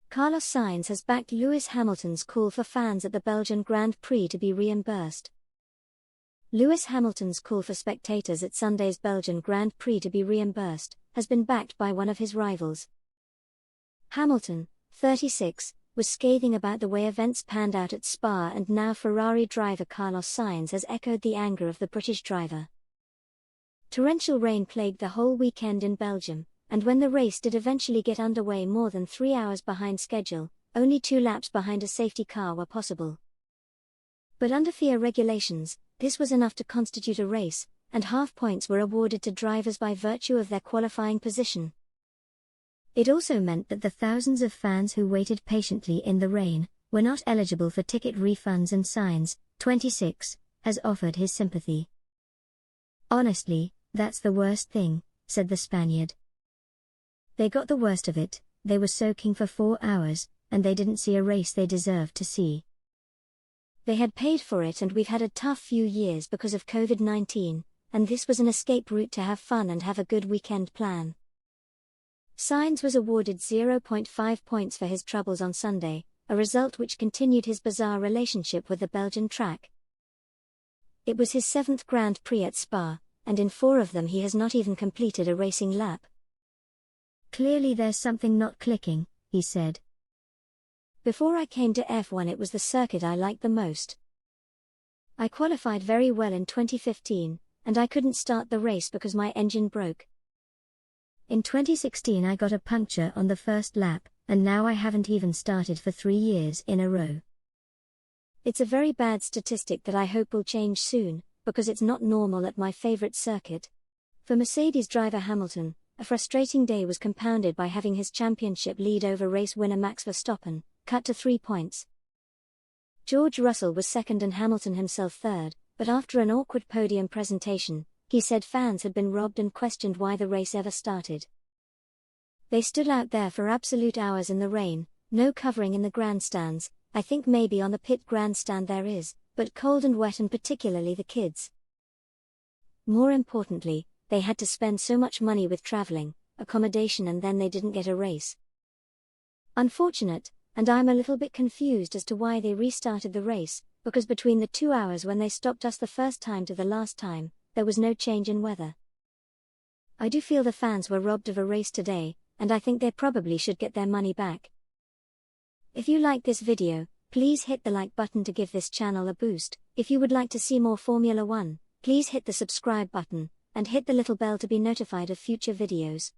Carlos Sainz has backed Lewis Hamilton's call for fans at the Belgian Grand Prix to be reimbursed. Lewis Hamilton's call for spectators at Sunday's Belgian Grand Prix to be reimbursed has been backed by one of his rivals. Hamilton, 36, was scathing about the way events panned out at Spa, and now Ferrari driver Carlos Sainz has echoed the anger of the British driver. Torrential rain plagued the whole weekend in Belgium, and when the race did eventually get underway more than 3 hours behind schedule, only 2 laps behind a safety car were possible. But under FIA regulations, this was enough to constitute a race, and half points were awarded to drivers by virtue of their qualifying position. It also meant that the thousands of fans who waited patiently in the rain were not eligible for ticket refunds, and Sainz, 26, has offered his sympathy. "Honestly, that's the worst thing," said the Spaniard. "They got the worst of it, they were soaking for 4 hours, and they didn't see a race they deserved to see. They had paid for it, and we've had a tough few years because of COVID-19, and this was an escape route to have fun and have a good weekend plan." Sainz was awarded 0.5 points for his troubles on Sunday, a result which continued his bizarre relationship with the Belgian track. It was his 7th Grand Prix at Spa, and in 4 of them he has not even completed a racing lap. "Clearly there's something not clicking," he said. "Before I came to F1 it was the circuit I liked the most. I qualified very well in 2015, and I couldn't start the race because my engine broke. In 2016 I got a puncture on the first lap, and now I haven't even started for 3 years in a row. It's a very bad statistic that I hope will change soon, because it's not normal at my favorite circuit." For Mercedes driver Hamilton, a frustrating day was compounded by having his championship lead over race winner Max Verstappen cut to 3 points. George Russell was second and Hamilton himself third, but after an awkward podium presentation, he said fans had been robbed and questioned why the race ever started. "They stood out there for absolute hours in the rain, no covering in the grandstands. I think maybe on the pit grandstand there is, but cold and wet, and particularly the kids. More importantly, they had to spend so much money with traveling, accommodation, and then they didn't get a race. Unfortunate, and I'm a little bit confused as to why they restarted the race, because between the 2 hours when they stopped us the first time to the last time, there was no change in weather. I do feel the fans were robbed of a race today, and I think they probably should get their money back." If you like this video, please hit the like button to give this channel a boost. If you would like to see more Formula 1, please hit the subscribe button, and hit the little bell to be notified of future videos.